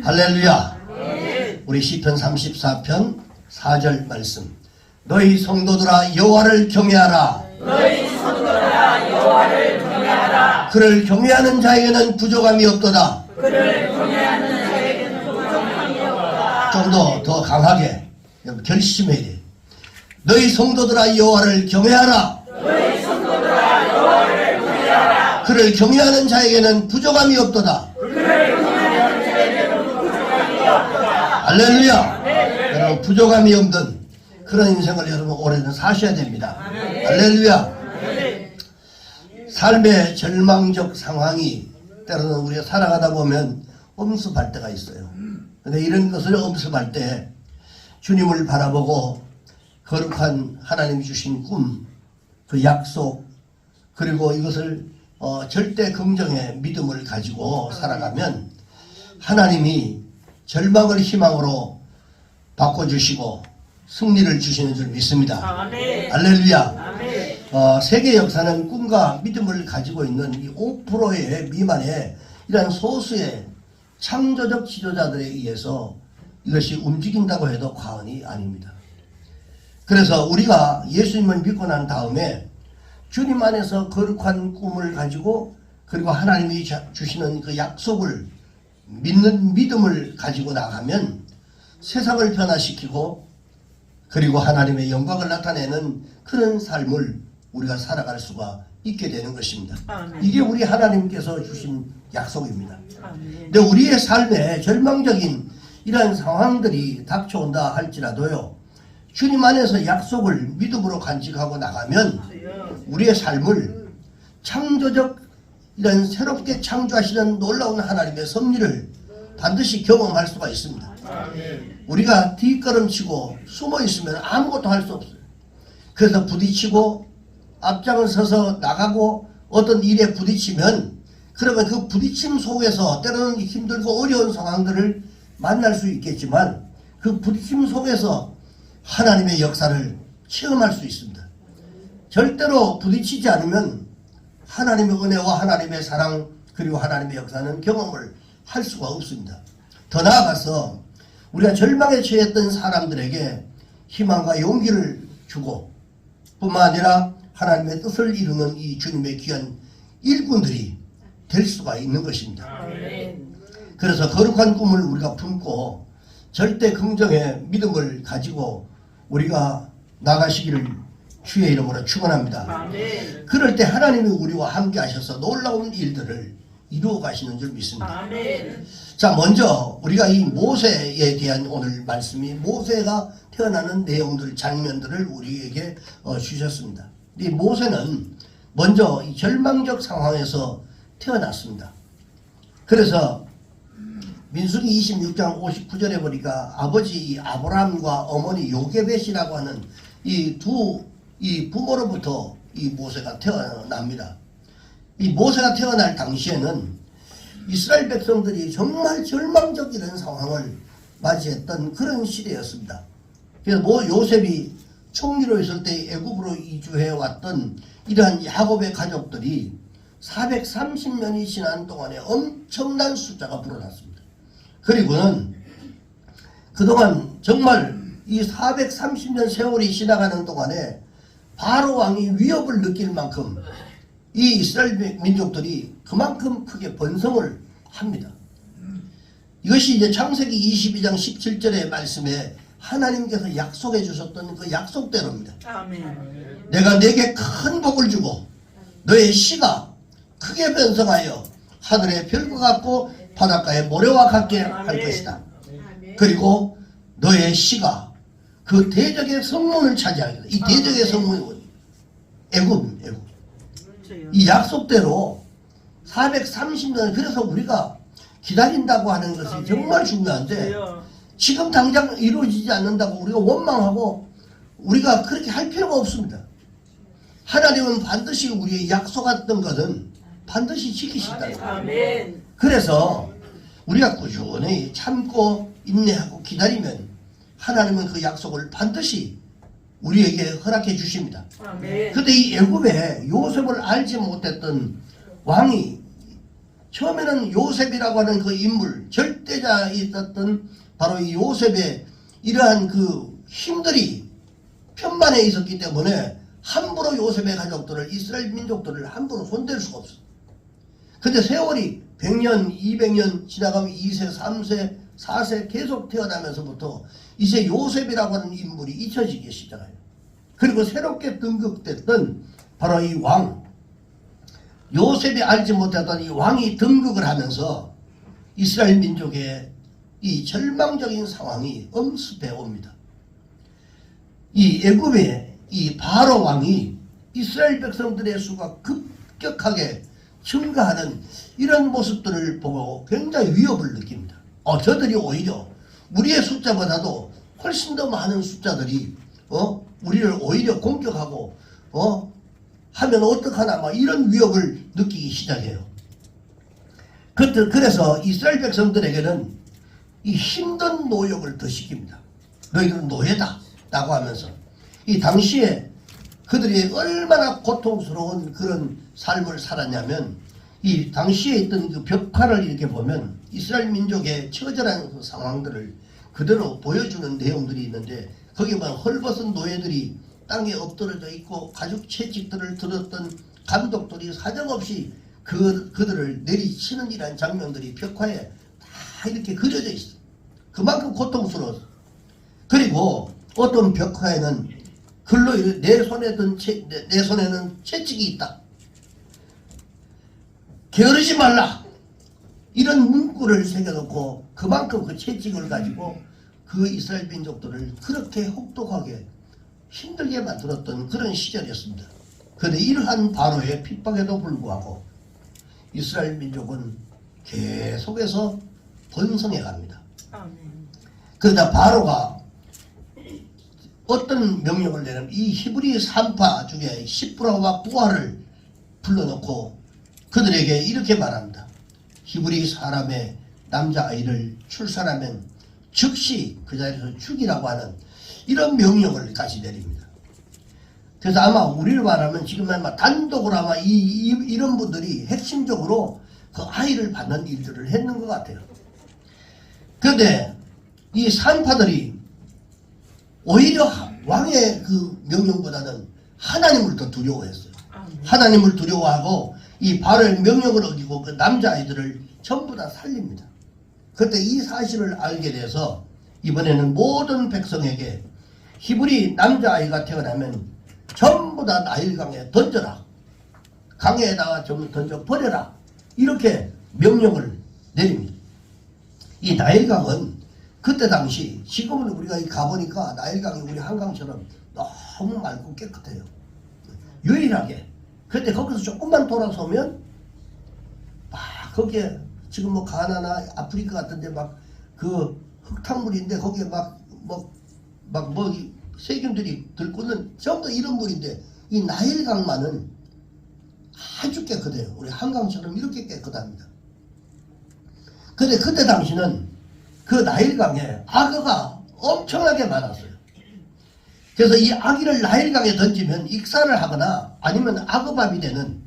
할렐루야. 우리 시편 34편 4절 말씀. 너희 성도들아 여호와를 경외하라. 너희 성도들아 여호와를 경외하라. 그를 경외하는 자에게는 부족함이 없도다. 그를 경외하는 자에게는 부족함이 없도다. 좀 더 강하게 결심해야 돼. 너희 성도들아 여호와를 경외하라. 너희 성도들아 여호와를 경외하라. 그를 경외하는 자에게는 부족함이 없도다. 그를 경외하는 자에게는 부족함이 없도다. 할렐루야. 여러분 부족함이 없는 그런 인생을 여러분 올해는 사셔야 됩니다. 할렐루야. 삶의 절망적 상황이 때로는 우리가 살아가다 보면 엄습할 때가 있어요. 근데 이런 것을 엄습할 때 주님을 바라보고 거룩한 하나님이 주신 꿈, 그 약속, 그리고 이것을 절대 긍정의 믿음을 가지고 살아가면 하나님이 절망을 희망으로 바꿔주시고 승리를 주시는 줄 믿습니다. 아멘. 할렐루야. 아멘. 세계 역사는 꿈과 믿음을 가지고 있는 이 5%의 미만의 이러한 소수의 창조적 지도자들에 의해서 이것이 움직인다고 해도 과언이 아닙니다. 그래서 우리가 예수님을 믿고 난 다음에 주님 안에서 거룩한 꿈을 가지고 그리고 하나님이 주시는 그 약속을 믿는 믿음을 가지고 나가면 세상을 변화시키고 그리고 하나님의 영광을 나타내는 그런 삶을 우리가 살아갈 수가 있게 되는 것입니다. 아멘. 이게 우리 하나님께서 주신 약속입니다. 아멘. 근데 우리의 삶에 절망적인 이러한 상황들이 닥쳐온다 할지라도요, 주님 안에서 약속을 믿음으로 간직하고 나가면 우리의 삶을 창조적 이런 새롭게 창조하시는 놀라운 하나님의 섭리를 반드시 경험할 수가 있습니다. 우리가 뒷걸음치고 숨어 있으면 아무것도 할 수 없어요. 그래서 부딪히고 앞장을 서서 나가고 어떤 일에 부딪히면 그러면 그 부딪힘 속에서 때로는 힘들고 어려운 상황들을 만날 수 있겠지만 그 부딪힘 속에서 하나님의 역사를 체험할 수 있습니다. 절대로 부딪히지 않으면 하나님의 은혜와 하나님의 사랑 그리고 하나님의 역사는 경험을 할 수가 없습니다. 더 나아가서 우리가 절망에 처했던 사람들에게 희망과 용기를 주고 뿐만 아니라 하나님의 뜻을 이루는 이 주님의 귀한 일꾼들이 될 수가 있는 것입니다. 아멘. 그래서 거룩한 꿈을 우리가 품고 절대 긍정의 믿음을 가지고 우리가 나가시기를 주의 이름으로 축원합니다. 아멘. 그럴 때 하나님이 우리와 함께 하셔서 놀라운 일들을 이루어 가시는 줄 믿습니다. 아멘. 자, 먼저 우리가 이 모세에 대한 오늘 말씀이 모세가 태어나는 내용들, 장면들을 우리에게 주셨습니다. 이 모세는 먼저 이 절망적 상황에서 태어났습니다. 그래서 민수기 26장 59절에 보니까 아버지 아브라함과 어머니 요게벳이라고 하는 이 부모로부터 이 모세가 태어납니다. 이 모세가 태어날 당시에는 이스라엘 백성들이 정말 절망적 이런 상황을 맞이했던 그런 시대였습니다. 그래서 요셉이 총리로 있을 때 애굽으로 이주해 왔던 이러한 야곱의 가족들이 430년이 지난 동안에 엄청난 숫자가 불어났습니다. 그리고는 그동안 정말 이 430년 세월이 지나가는 동안에 바로 왕이 위협을 느낄 만큼 이 이스라엘 민족들이 그만큼 크게 번성을 합니다. 이것이 이제 창세기 22장 17절의 말씀에 하나님께서 약속해 주셨던 그 약속대로입니다. 아멘. 내가 네게 큰 복을 주고 너의 씨가 크게 변성하여 하늘의 별과 같고 바닷가의 모래와 같게 할 것이다. 그리고 너의 씨가 그 대적의 성문을 차지하겠다. 이 대적의 성문이 애굽. 이 약속대로 430년, 그래서 우리가 기다린다고 하는 것이 정말 중요한데 지금 당장 이루어지지 않는다고 우리가 원망하고 우리가 그렇게 할 필요가 없습니다. 하나님은 반드시 우리의 약속했던 것은 반드시 지키신다는 거예요. 아멘. 그래서 우리가 꾸준히 참고 인내하고 기다리면 하나님은 그 약속을 반드시 우리에게 허락해 주십니다. 아멘. 그런데 이 애굽에 요셉을 알지 못했던 왕이 처음에는 요셉이라고 하는 그 인물, 절대자에 있었던 바로 이 요셉의 이러한 그 힘들이 편만에 있었기 때문에 함부로 요셉의 가족들을, 이스라엘 민족들을 함부로 손댈 수가 없어. 근데 세월이 100년, 200년 지나가면 2세, 3세, 4세 계속 태어나면서부터 이제 요셉이라고 하는 인물이 잊혀지기 시작해요. 그리고 새롭게 등극됐던 바로 이 왕, 요셉이 알지 못했던 이 왕이 등극을 하면서 이스라엘 민족의 이 절망적인 상황이 엄습해 옵니다. 이 애굽의 이 바로 왕이 이스라엘 백성들의 수가 급격하게 증가하는 이런 모습들을 보고 굉장히 위협을 느낍니다. 저들이 오히려 우리의 숫자보다도 훨씬 더 많은 숫자들이 우리를 오히려 공격하고 하면 어떡하나 막 이런 위협을 느끼기 시작해요. 그래서 이스라엘 백성들에게는 이 힘든 노역을 더 시킵니다. 너희들은 노예다 라고 하면서 이 당시에 그들이 얼마나 고통스러운 그런 삶을 살았냐면 이 당시에 있던 그 벽화를 이렇게 보면 이스라엘 민족의 처절한 그 상황들을 그대로 보여주는 내용들이 있는데 거기 보면 헐벗은 노예들이 땅에 엎드러져 있고 가죽 채찍들을 들었던 감독들이 사정없이 그들을 내리치는 이런 장면들이 벽화에 다 이렇게 그려져 있어. 그만큼 고통스러웠어. 그리고 어떤 벽화에는 글로 내 손에는 채찍이 있다. 게으르지 말라. 이런 문구를 새겨놓고 그만큼 그 채찍을 가지고 그 이스라엘 민족들을 그렇게 혹독하게 힘들게 만들었던 그런 시절이었습니다. 그런데 이러한 바로의 핍박에도 불구하고 이스라엘 민족은 계속해서 번성해 갑니다. 그러다 바로가 어떤 명령을 내냐면 이 히브리 산파 중에 시프라와 부하를 불러놓고 그들에게 이렇게 말합니다. 히브리 사람의 남자아이를 출산하면 즉시 그 자리에서 죽이라고 하는 이런 명령을 같이 내립니다. 그래서 아마 우리를 말하면 지금 아마 단독으로 아마 이런 분들이 핵심적으로 그 아이를 받는 일들을 했는 것 같아요. 그런데 이 산파들이 오히려 왕의 그 명령보다는 하나님을 더 두려워했어요. 하나님을 두려워하고 이 바로의 명령을 어기고 그 남자아이들을 전부 다 살립니다. 그때 이 사실을 알게 돼서 이번에는 모든 백성에게 히브리 남자아이가 태어나면 전부 다 나일강에 던져라. 강에다가 좀 던져버려라. 이렇게 명령을 내립니다. 이 나일강은 그때 당시 지금은 우리가 가보니까 나일강이 우리 한강처럼 너무 맑고 깨끗해요. 유일하게. 그때 거기서 조금만 돌아서면 막 거기에 지금 뭐 가나나 아프리카 같은데 막 그 흙탕물인데 거기에 막 세균들이 들고는 전부 이런 물인데 이 나일강만은 아주 깨끗해요. 우리 한강처럼 이렇게 깨끗합니다. 근데 그때 당시는 그 나일강에 악어가 엄청나게 많았어요. 그래서 이 아기를 나일강에 던지면 익사를 하거나 아니면 악어밥이 되는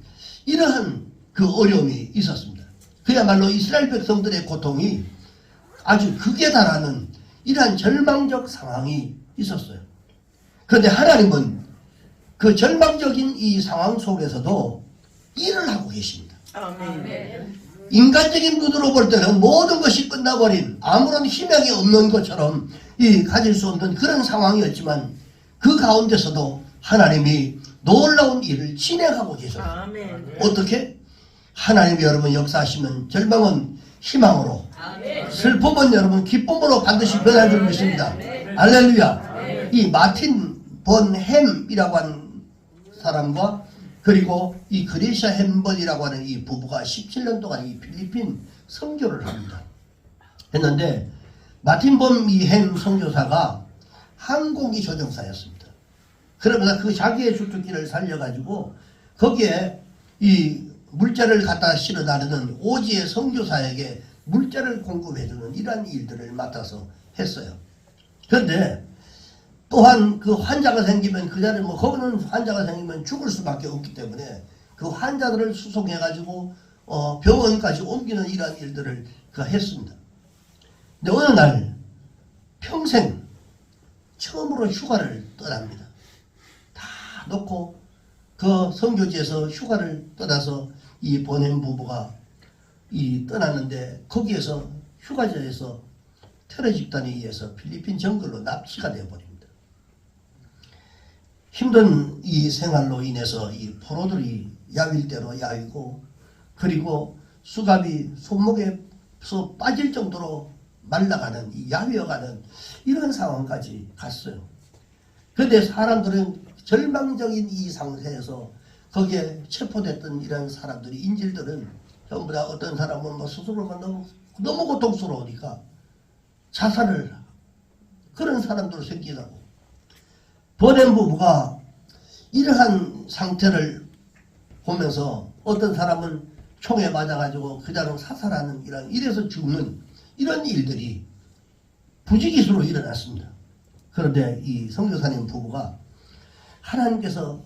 이러한 그 어려움이 있었습니다. 그야말로 이스라엘 백성들의 고통이 아주 극에 달하는 이러한 절망적 상황이 있었어요. 그런데 하나님은 그 절망적인 이 상황 속에서도 일을 하고 계십니다. 아멘. 인간적인 눈으로 볼 때는 모든 것이 끝나버린 아무런 희망이 없는 것처럼 가질 수 없는 그런 상황이었지만 그 가운데서도 하나님이 놀라운 일을 진행하고 계셨어요. 아멘. 어떻게? 하나님이 여러분 역사하시면 절망은 희망으로, 슬픔은 여러분 기쁨으로 반드시 변할 줄 믿습니다. 할렐루야. 이 마틴 본 햄이라고 하는 사람과 그리고 이 그레샤 햄번이라고 하는 이 부부가 17년 동안 이 필리핀 선교를 합니다. 했는데 마틴 본 이 햄 선교사가 항공기 조종사였습니다. 그러면서 그 자기의 주특기를 살려가지고 거기에 이 물자를 갖다 실어 나르는 오지의 선교사에게 물자를 공급해주는 이러한 일들을 맡아서 했어요. 그런데 또한 그 환자가 생기면 그 자리에 거기는 환자가 생기면 죽을 수밖에 없기 때문에 그 환자들을 수송해가지고 병원까지 옮기는 이러한 일들을 그가 했습니다. 근데 어느 날 평생 처음으로 휴가를 떠납니다. 다 놓고 그 선교지에서 휴가를 떠나서 이 보냄 부부가 떠났는데 거기에서 휴가지에서 테러 집단에 의해서 필리핀 정글로 납치가 되어버립니다. 힘든 이 생활로 인해서 이 포로들이 야윌대로 야위고 그리고 수갑이 손목에서 빠질 정도로 말라가는 야위어가는 이런 상황까지 갔어요. 그런데 사람들은 절망적인 이 상태에서 거기에 체포됐던 이런 사람들이 인질들은 전부 다 어떤 사람은 뭐 스스로가 너무 고통스러우니까 자살을 그런 사람들로 생기다고 보냄 부부가 이러한 상태를 보면서 어떤 사람은 총에 맞아가지고 그냥 사살하는 이래서 죽는 이런 일들이 부지기수로 일어났습니다. 그런데 이 선교사님 부부가 하나님께서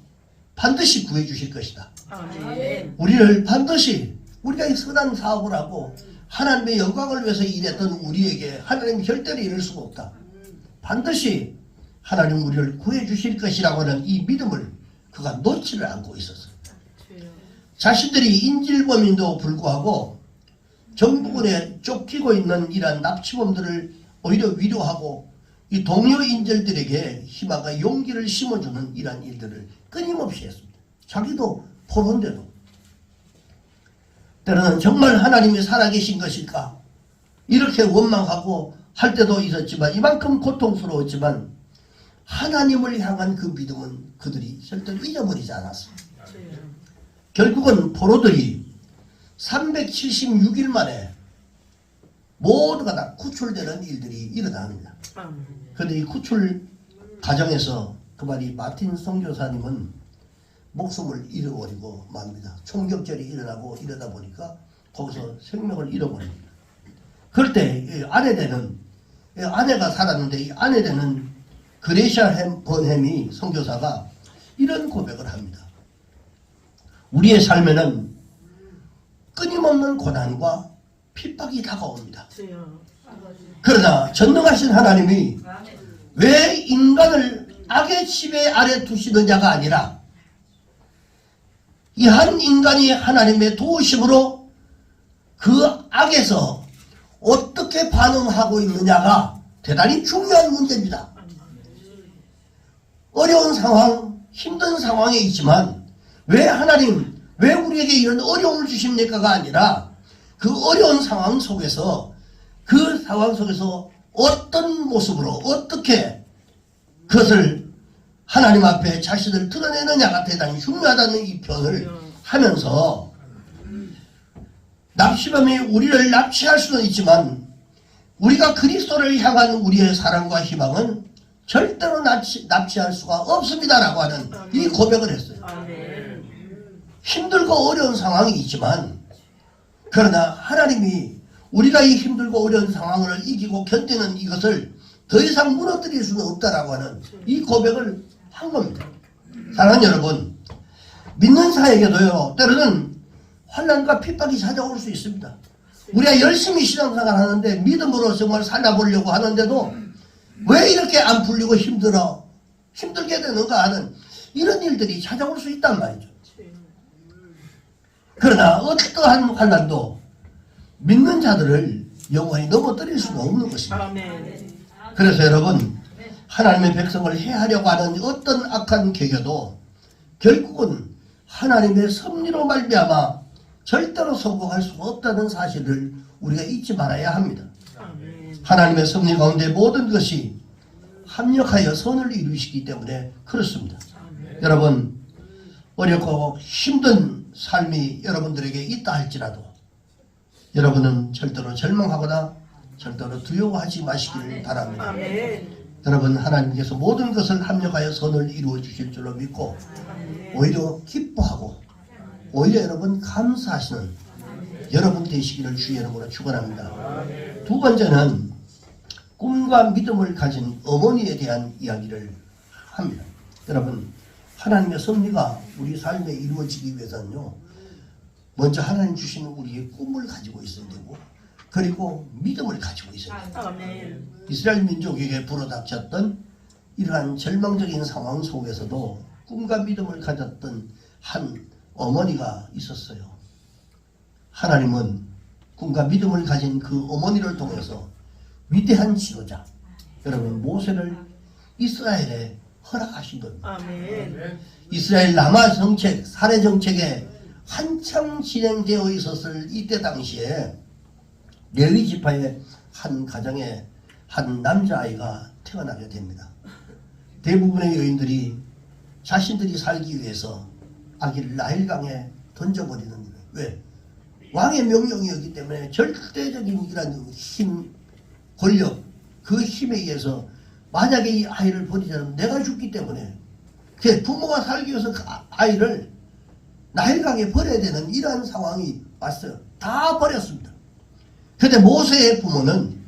반드시 구해주실 것이다. 아멘. 우리를 반드시 우리가 이 선한 사업을 하고 하나님의 영광을 위해서 일했던 우리에게 하나님이 절대로 이럴 수가 없다. 반드시 하나님 우리를 구해주실 것이라고 하는 이 믿음을 그가 놓지를 않고 있었어요. 자신들이 인질범인도 불구하고 정부군에 쫓기고 있는 이러한 납치범들을 오히려 위로하고 이 동료 인질들에게 희망과 용기를 심어주는 이러한 일들을 끊임없이 했습니다. 자기도 포로인데도 때로는 정말 하나님이 살아계신 것일까 이렇게 원망하고 할 때도 있었지만 이만큼 고통스러웠지만 하나님을 향한 그 믿음은 그들이 절대로 잊어버리지 않았습니다. 결국은 포로들이 376일 만에 모두가 다 구출되는 일들이 일어납니다. 그런데 이 구출 과정에서 그만이 마틴 선교사님은 목숨을 잃어버리고 맙니다. 총격전이 일어나고 이러다 보니까 거기서 생명을 잃어버립니다. 그럴 때 아내가 살았는데 이 아내되는 그레샤 번햄이 선교사가 이런 고백을 합니다. 우리의 삶에는 끊임없는 고난과 핍박이 다가옵니다. 그러나 전능하신 하나님이 왜 인간을 악의 지배 아래 두시느냐가 아니라 이 한 인간이 하나님의 도우심으로 그 악에서 어떻게 반응하고 있느냐가 대단히 중요한 문제입니다. 어려운 상황, 힘든 상황에 있지만 왜 하나님, 왜 우리에게 이런 어려움을 주십니까가 아니라 그 어려운 상황 속에서 어떤 모습으로 어떻게 그것을 하나님 앞에 자신을 드러내느냐가 대단히 중요하다는 이 표현을 하면서 납치범이 우리를 납치할 수는 있지만 우리가 그리스도를 향한 우리의 사랑과 희망은 절대로 납치할 수가 없습니다라고 하는 이 고백을 했어요. 힘들고 어려운 상황이 있지만 그러나 하나님이 우리가 이 힘들고 어려운 상황을 이기고 견디는 이것을 더 이상 무너뜨릴 수는 없다라고 하는 이 고백을 한 겁니다. 사랑하는 여러분, 믿는 자에게도요 때로는 환난과 핍박이 찾아올 수 있습니다. 우리가 열심히 신앙생활 하는데 믿음으로 정말 살아보려고 하는데도 왜 이렇게 안 풀리고 힘들게 되는가 하는 이런 일들이 찾아올 수 있단 말이죠. 그러나 어떠한 환난도 믿는 자들을 영원히 넘어뜨릴 수가 없는 것입니다. 그래서 여러분, 하나님의 백성을 해하려고 하는 어떤 악한 계교도 결국은 하나님의 섭리로 말미암아 절대로 성공할 수가 없다는 사실을 우리가 잊지 말아야 합니다. 하나님의 섭리 가운데 모든 것이 합력하여 선을 이루시기 때문에 그렇습니다. 여러분, 어렵고 힘든 삶이 여러분들에게 있다 할지라도 여러분은 절대로 절망하거나 절대로 두려워하지 마시기를 바랍니다. 여러분, 하나님께서 모든 것을 합력하여 선을 이루어 주실 줄로 믿고 오히려 기뻐하고 오히려 여러분 감사하시는 여러분 되시기를 주의 이름으로 축원합니다. 두 번째는 꿈과 믿음을 가진 어머니에 대한 이야기를 합니다. 여러분, 하나님의 섭리가 우리 삶에 이루어지기 위해서는요 먼저 하나님 주시는 우리의 꿈을 가지고 있어야 되고, 그리고 믿음을 가지고 있어야 돼요. 아멘. 이스라엘 민족에게 불어닥쳤던 이러한 절망적인 상황 속에서도 꿈과 믿음을 가졌던 한 어머니가 있었어요. 하나님은 꿈과 믿음을 가진 그 어머니를 통해서 위대한 지도자, 여러분 모세를 이스라엘에 허락하신 겁니다. 아멘. 이스라엘 남아 정책, 살해 정책에 한참 진행되어 있었을 이때 당시에 레위 지파의 한 가정에 한 남자아이가 태어나게 됩니다. 대부분의 여인들이 자신들이 살기 위해서 아기를 나일강에 던져버리는 거예요. 왜? 왕의 명령이었기 때문에 절대적인 이런 힘, 권력, 그 힘에 의해서 만약에 이 아이를 버리자면 내가 죽기 때문에 그 부모가 살기 위해서 그 아이를 나일강에 버려야 되는 이러한 상황이 왔어요. 다 버렸습니다. 그런데 모세의 부모는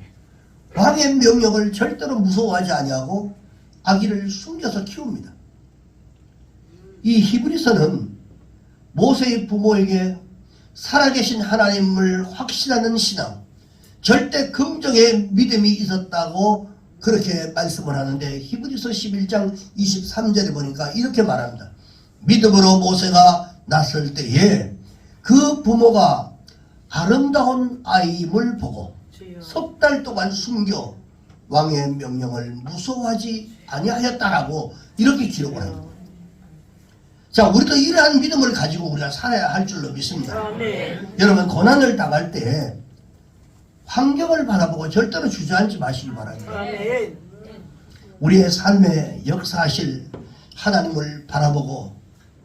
왕의 명령을 절대로 무서워하지 아니하고 아기를 숨겨서 키웁니다. 이 히브리서는 모세의 부모에게 살아계신 하나님을 확신하는 신앙, 절대 긍정의 믿음이 있었다고 그렇게 말씀을 하는데, 히브리서 11장 23절에 보니까 이렇게 말합니다. 믿음으로 모세가 났을 때에 그 부모가 아름다운 아이임을 보고 석 달 동안 숨겨 왕의 명령을 무서워하지 아니하였다라고 이렇게 기록을 합니다. 자, 우리도 이러한 믿음을 가지고 우리가 살아야 할 줄로 믿습니다. 아멘. 여러분, 고난을 당할 때 환경을 바라보고 절대로 주저앉지 마시기 바랍니다. 아멘. 우리의 삶에 역사하실 하나님을 바라보고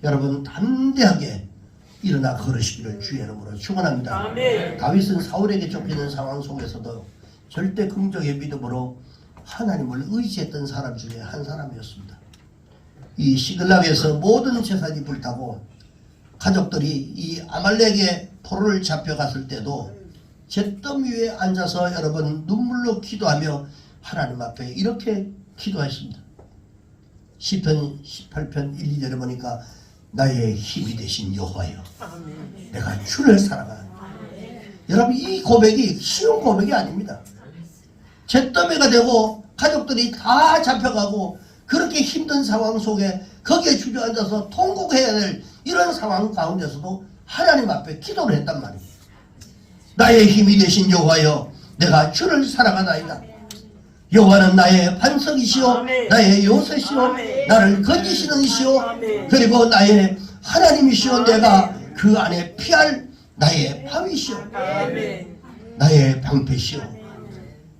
여러분 담대하게 일어나 걸으시기를 주의 이름으로 축원합니다. 아멘. 다윗은 사울에게 쫓기는 상황 속에서도 절대 긍정의 믿음으로 하나님을 의지했던 사람 중에 한 사람이었습니다. 이 시글락에서 모든 재산이 불타고 가족들이 이 아말렉의 포로를 잡혀갔을 때도 잿더미 위에 앉아서 여러분 눈물로 기도하며 하나님 앞에 이렇게 기도했습니다. 시편 18편 1, 2절에 보니까 나의 힘이 되신 여호와여, 아멘. 내가 주를 사랑하노라. 여러분, 이 고백이 쉬운 고백이 아닙니다. 잿더미가 되고 가족들이 다 잡혀가고 그렇게 힘든 상황 속에 거기에 주저앉아서 통곡해야 될 이런 상황 가운데서도 하나님 앞에 기도를 했단 말이에요. 나의 힘이 되신 여호와여, 내가 주를 사랑하나이다. 여호와는 나의 반석이시오, 아멘. 나의 요새시오, 아멘. 나를 건지시는 이시오, 아멘. 그리고 나의 하나님이시오. 아멘. 내가 그 안에 피할 나의 바위시오, 아멘. 나의 방패시오,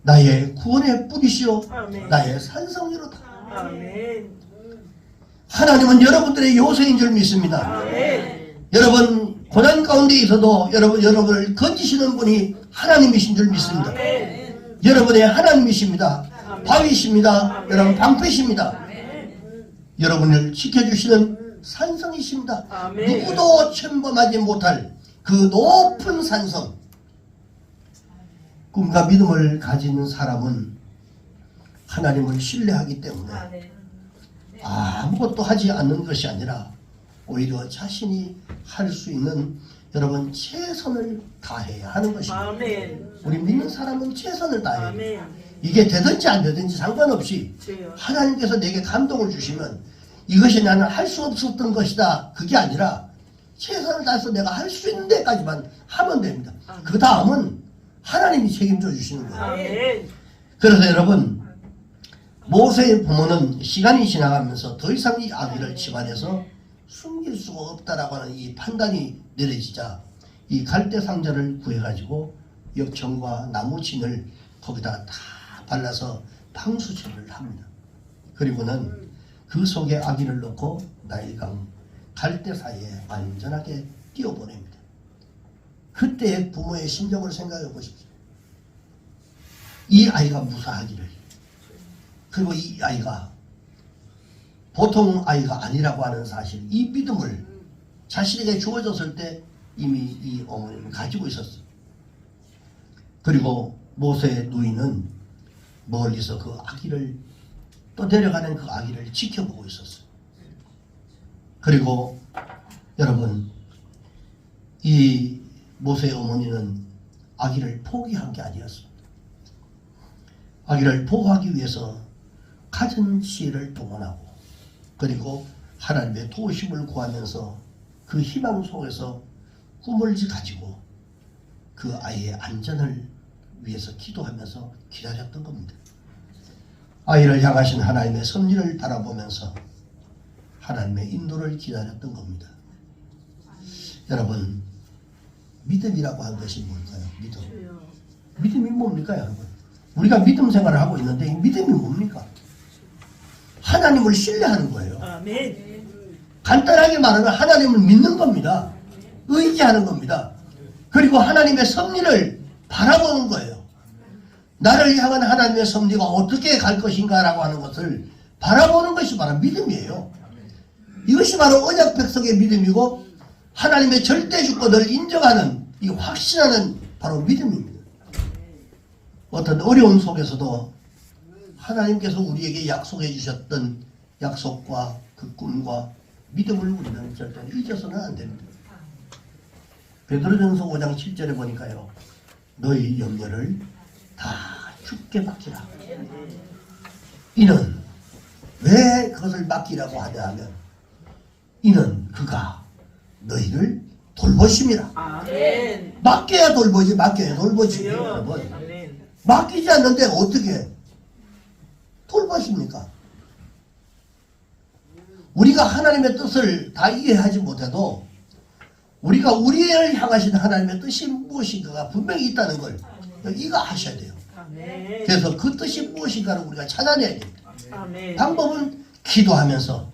나의 구원의 뿌리시오, 아멘. 나의 산성이로다. 아멘. 하나님은 여러분들의 요새인 줄 믿습니다. 아멘. 여러분 고난 가운데 있어도 여러분을 건지시는 분이 하나님이신 줄 믿습니다. 아멘. 여러분의 하나님이십니다. 바위십니다. 여러분 방패십니다. 여러분을 지켜주시는 산성이십니다. 아멘. 누구도 침범하지 못할 그 높은 산성. 꿈과 믿음을 가진 사람은 하나님을 신뢰하기 때문에 아무것도 하지 않는 것이 아니라 오히려 자신이 할 수 있는 여러분 최선을 다해야 하는 것입니다. 아멘. 우리 믿는 사람은 최선을 다해요. 아멘. 이게 되든지 안 되든지 상관없이 주여. 하나님께서 내게 감동을 주시면 이것이 나는 할 수 없었던 것이다, 그게 아니라 최선을 다해서 내가 할 수 있는 데까지만 하면 됩니다. 그 다음은 하나님이 책임져 주시는 거예요. 아멘. 그래서 여러분, 모세의 부모는 시간이 지나가면서 더 이상 이 아기를 집안에서 숨길 수가 없다라고 하는 이 판단이 내려지자 이 갈대 상자를 구해가지고 역청과 나무진을 거기다 다 발라서 방수처를 합니다. 그리고는 그 속에 아기를 넣고 나일강 갈대 사이에 안전하게 띄워보냅니다. 그때의 부모의 심정을 생각해 보십시오. 이 아이가 무사하기를, 그리고 이 아이가 보통 아이가 아니라고 하는 사실, 이 믿음을 자신에게 주어졌을 때 이미 이 어머니는 가지고 있었어요. 그리고 모세의 누이는 멀리서 그 아기를, 또 내려가는 그 아기를 지켜보고 있었어요. 그리고 여러분, 이 모세의 어머니는 아기를 포기한 게 아니었습니다. 아기를 보호하기 위해서 갖은 지혜를 동원하고 그리고 하나님의 도우심을 구하면서 그 희망 속에서 꿈을 가지고 그 아이의 안전을 위해서 기도하면서 기다렸던 겁니다. 아이를 향하신 하나님의 섭리를 바라보면서 하나님의 인도를 기다렸던 겁니다. 여러분, 믿음이라고 하는 것이 뭘까요? 믿음. 믿음이 뭡니까, 여러분? 우리가 믿음 생활을 하고 있는데 이 믿음이 뭡니까? 하나님을 신뢰하는 거예요. 아멘. 간단하게 말하면 하나님을 믿는 겁니다. 의지하는 겁니다. 그리고 하나님의 섭리를 바라보는 거예요. 나를 향한 하나님의 섭리가 어떻게 갈 것인가 라고 하는 것을 바라보는 것이 바로 믿음이에요. 이것이 바로 언약 백성의 믿음이고 하나님의 절대 주권을 인정하는 이 확신하는 바로 믿음입니다. 어떤 어려움 속에서도 하나님께서 우리에게 약속해 주셨던 약속과 그 꿈과 믿음을 우리는 절대 잊어서는 안 됩니다. 베드로전서 5장 7절에 보니까요. 너희 염려를 다 주께 맡기라. 이는 왜 그것을 맡기라고 하냐 하면 이는 그가 너희를 돌보심이라. 아멘. 맡겨야 돌보지 맡겨야 돌보지 여러분. 아멘. 맡기지 않는데 어떻게 돌보십니까? 우리가 하나님의 뜻을 다 이해하지 못해도 우리가 우리를 향하신 하나님의 뜻이 무엇인가가 분명히 있다는 걸 이거 아셔야 돼요. 아멘. 그래서 그 뜻이 무엇인가를 우리가 찾아내야 됩니다. 아멘. 방법은 기도하면서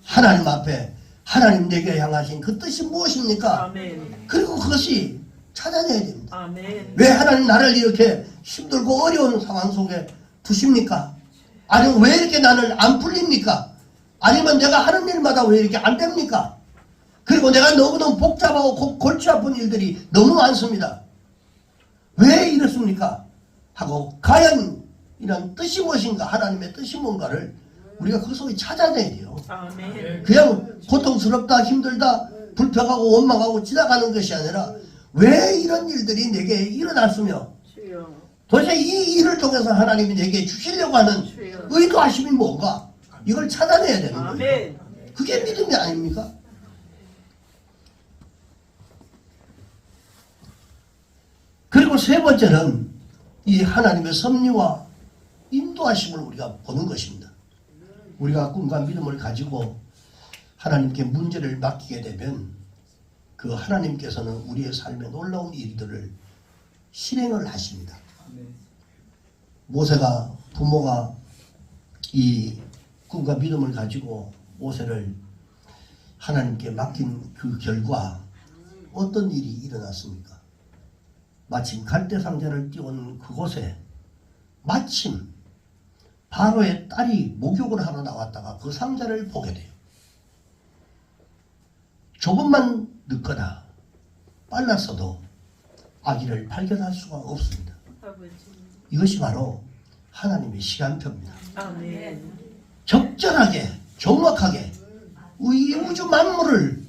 하나님 앞에 하나님 내게 향하신 그 뜻이 무엇입니까? 아멘. 그리고 그것이 찾아내야 됩니다. 아멘. 왜 하나님 나를 이렇게 힘들고 어려운 상황 속에 두십니까? 아니면 왜 이렇게 나를 안 풀립니까? 아니면 내가 하는 일마다 왜 이렇게 안 됩니까? 그리고 내가 너무너무 복잡하고 골치 아픈 일들이 너무 많습니다. 왜 이렇습니까? 하고 과연 이런 뜻이 무엇인가 하나님의 뜻이 뭔가를 우리가 그 속에 찾아내야 돼요. 아멘. 그냥 고통스럽다 힘들다 불평하고 원망하고 지나가는 것이 아니라 왜 이런 일들이 내게 일어났으며 주여. 도대체 이 일을 통해서 하나님이 내게 주시려고 하는 의도하심이 뭔가 이걸 찾아내야 되는 거예요. 아멘. 그게 믿음이 아닙니까? 그리고 세 번째는 이 하나님의 섭리와 인도하심을 우리가 보는 것입니다. 우리가 꿈과 믿음을 가지고 하나님께 문제를 맡기게 되면 그 하나님께서는 우리의 삶에 놀라운 일들을 실행을 하십니다. 모세가 부모가 이 꿈과 믿음을 가지고 모세를 하나님께 맡긴 그 결과 어떤 일이 일어났습니까? 마침 갈대 상자를 띄운 그곳에 마침 바로의 딸이 목욕을 하러 나왔다가 그 상자를 보게 돼요. 조금만 늦거나 빨랐어도 아기를 발견할 수가 없습니다. 아버지. 이것이 바로 하나님의 시간표입니다. 아멘. 적절하게 정확하게 이 우주 만물을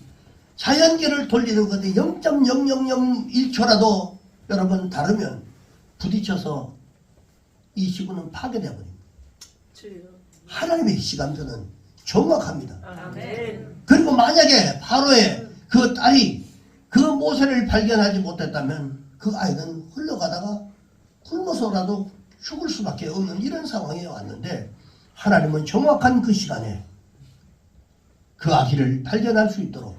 자연계를 돌리는 것에 0.0001초라도 여러분 다르면 부딪혀서 이 지구는 파괴되어 버립니다. 주여. 하나님의 시간표는 정확합니다. 아멘. 그리고 만약에 바로의 그 딸이 그 모세를 발견하지 못했다면 그 아이는 흘러가다가 굶어서라도 죽을 수밖에 없는 이런 상황에 왔는데 하나님은 정확한 그 시간에 그 아기를 발견할 수 있도록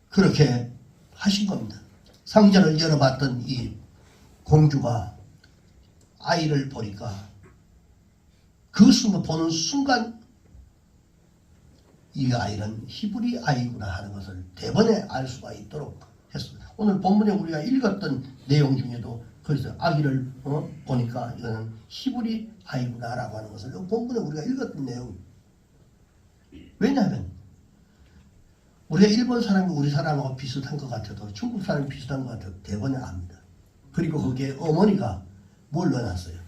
그렇게 하신 겁니다. 상자를 열어봤던 이 공주가 아이를 보니까 그 순간 보는 순간 이 아이는 히브리 아이구나 하는 것을 대번에 알 수가 있도록 했습니다. 오늘 본문에 우리가 읽었던 내용 중에도 그래서 아기를 보니까 이거는 히브리 아이구나 라고 하는 것을 본문에 우리가 읽었던 내용입니다. 왜냐하면 우리가 일본 사람이 우리 사람하고 비슷한 것 같아도 중국 사람이 비슷한 것 같아도 대번에 압니다. 그리고 거기에 어머니가 뭘 넣어놨어요?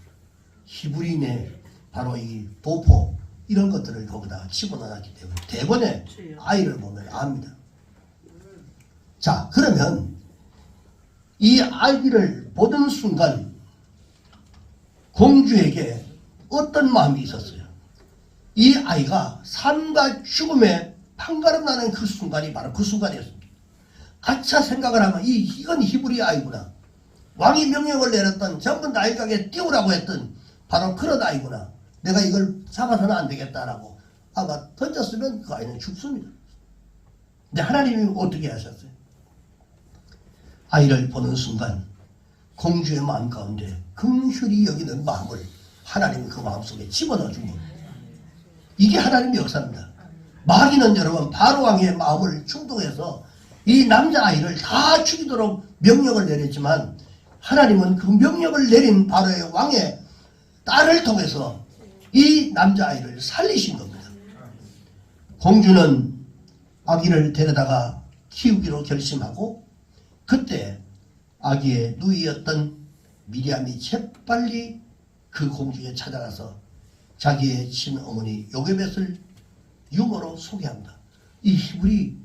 히브리인의 바로 이 도포 이런 것들을 거기다가 집어넣었기 때문에 대번에 아이를 보면 압니다. 자, 그러면 이 아기를 보던 순간 공주에게 어떤 마음이 있었어요? 이 아이가 삶과 죽음에 판가름 나는 그 순간이 바로 그 순간이었습니다. 가차 생각을 하면 이건 히브리 아이구나. 왕이 명령을 내렸던 전부 나일강에 띄우라고 했던 바로 그런 아이구나. 내가 이걸 잡아서는 안 되겠다라고 아마 던졌으면 그 아이는 죽습니다. 근데 하나님이 어떻게 하셨어요? 아이를 보는 순간 공주의 마음 가운데 긍휼히 여기는 마음을 하나님이 그 마음속에 집어넣어 준 겁니다. 이게 하나님의 역사입니다. 마귀는 여러분 바로왕의 마음을 충동해서 이 남자아이를 다 죽이도록 명령을 내렸지만 하나님은 그 명령을 내린 바로의 왕의 딸을 통해서 이 남자아이를 살리신 겁니다. 공주는 아기를 데려다가 키우기로 결심하고 그때 아기의 누이였던 미리암이 재빨리 그 공주에 찾아가서 자기의 친어머니 요게벳을 유머로 소개합니다. 이 히브리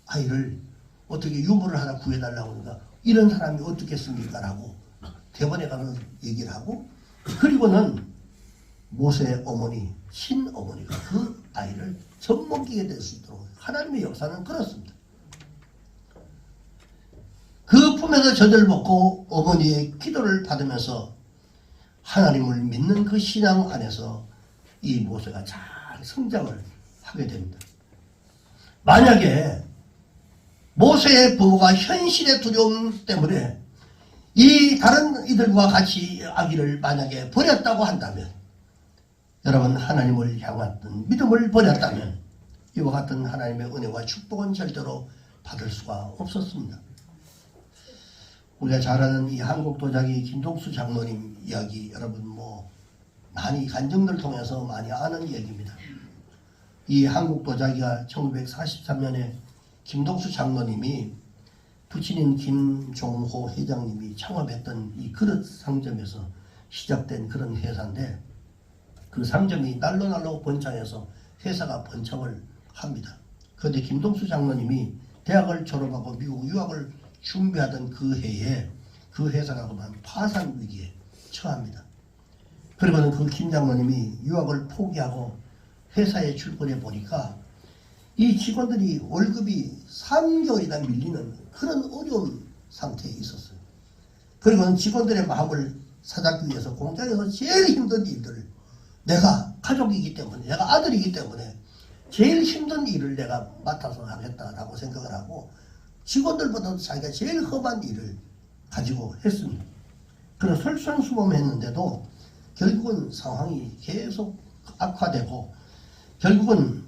아이를 어떻게 유머를 하나 구해달라고 하니까 이런 사람이 어떻겠습니까? 라고 대번에 가서 얘기를 하고 그리고는 모세의 어머니 친어머니가 그 아이를 젖먹이게 될 수 있도록 하나님의 역사는 그렇습니다. 그 품에서 젖을 먹고 어머니의 기도를 받으면서 하나님을 믿는 그 신앙 안에서 이 모세가 잘 성장을 하게 됩니다. 만약에 모세의 부모가 현실의 두려움 때문에 이 다른 이들과 같이 아기를 만약에 버렸다고 한다면 여러분 하나님을 향했던 믿음을 버렸다면 이와 같은 하나님의 은혜와 축복은 절대로 받을 수가 없었습니다. 우리가 잘 아는 이 한국 도자기 김동수 장로님 이야기 여러분 많이 간증들 통해서 많이 아는 얘기입니다. 이 한국 도자기가 1943년에 김동수 장로님이 부친인 김종호 회장님이 창업했던 이 그릇 상점에서 시작된 그런 회사인데 그 상점이 날로 번창해서 회사가 번창을 합니다. 그런데 김동수 장로님이 대학을 졸업하고 미국 유학을 준비하던 그 해에 그 회사가 그만 파산 위기에 처합니다. 그리고는 그 김 장로님이 유학을 포기하고 회사에 출근해 보니까 이 직원들이 월급이 3개월이나 밀리는 그런 어려운 상태에 있었어요. 그리고는 직원들의 마음을 사잡기 위해서 공장에서 제일 힘든 일들을 내가 가족이기 때문에 내가 아들이기 때문에 제일 힘든 일을 내가 맡아서 하겠다라고 생각을 하고 직원들보다도 자기가 제일 험한 일을 가지고 했습니다. 그래서 솔선수범했는데도 결국은 상황이 계속 악화되고 결국은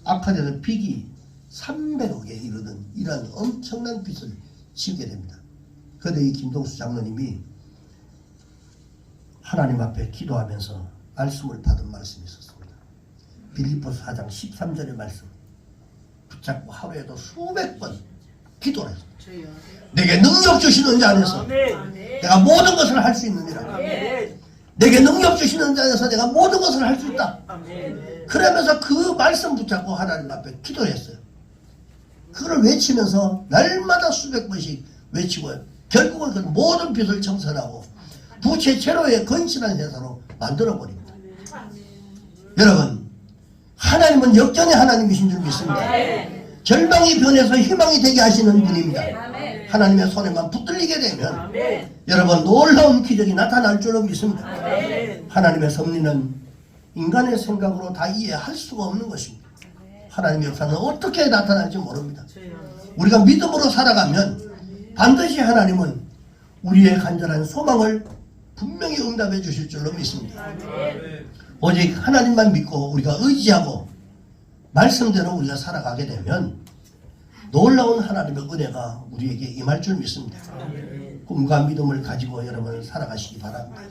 악화돼서 빚이 300억에 이르는 이러한 엄청난 빚을 지게 됩니다. 그런데 이 김동수 장로님이 하나님 앞에 기도하면서 말씀을 받은 말씀이 있었습니다. 빌립보서 4장 13절의 말씀 붙잡고 하루에도 수백 번 기도를 했습니다. 내게 능력 주시는 자 안에서 내가 모든 것을 할 수 있느니라. 내게 능력 주시는 자 안에서 내가 모든 것을 할 수 있다. 그러면서 그 말씀 붙잡고 하나님 앞에 기도했어요. 그걸 외치면서 날마다 수백 번씩 외치고 결국은 그 모든 빚을 청산하고 부채 제로의 건실한 회사로 만들어버립니다. 여러분 하나님은 역전의 하나님이신 줄 믿습니다. 절망이 변해서 희망이 되게 하시는 분입니다. 하나님의 손에만 붙들리게 되면 여러분 놀라운 기적이 나타날 줄로 믿습니다. 하나님의 섭리는 인간의 생각으로 다 이해할 수가 없는 것입니다. 하나님의 역사는 어떻게 나타날지 모릅니다. 우리가 믿음으로 살아가면 반드시 하나님은 우리의 간절한 소망을 분명히 응답해 주실 줄로 믿습니다. 오직 하나님만 믿고 우리가 의지하고 말씀대로 우리가 살아가게 되면 놀라운 하나님의 은혜가 우리에게 임할 줄 믿습니다. 꿈과 믿음을 가지고 여러분 살아가시기 바랍니다.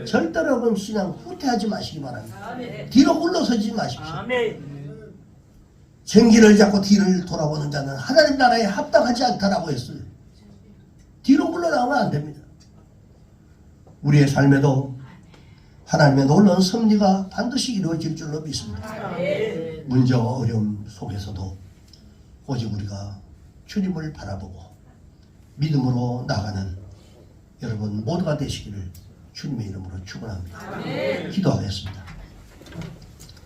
절대로 여러분 신앙 후퇴하지 마시기 바랍니다. 뒤로 물러서지 마십시오. 생기를 잡고 뒤를 돌아보는 자는 하나님 나라에 합당하지 않다라고 했어요. 뒤로 물러나오면 안 됩니다. 우리의 삶에도 하나님의 놀라운 섭리가 반드시 이루어질 줄로 믿습니다. 문제와 어려움 속에서도 오직 우리가 주님을 바라보고 믿음으로 나가는 여러분 모두가 되시기를 주님의 이름으로 축원합니다. 기도하겠습니다.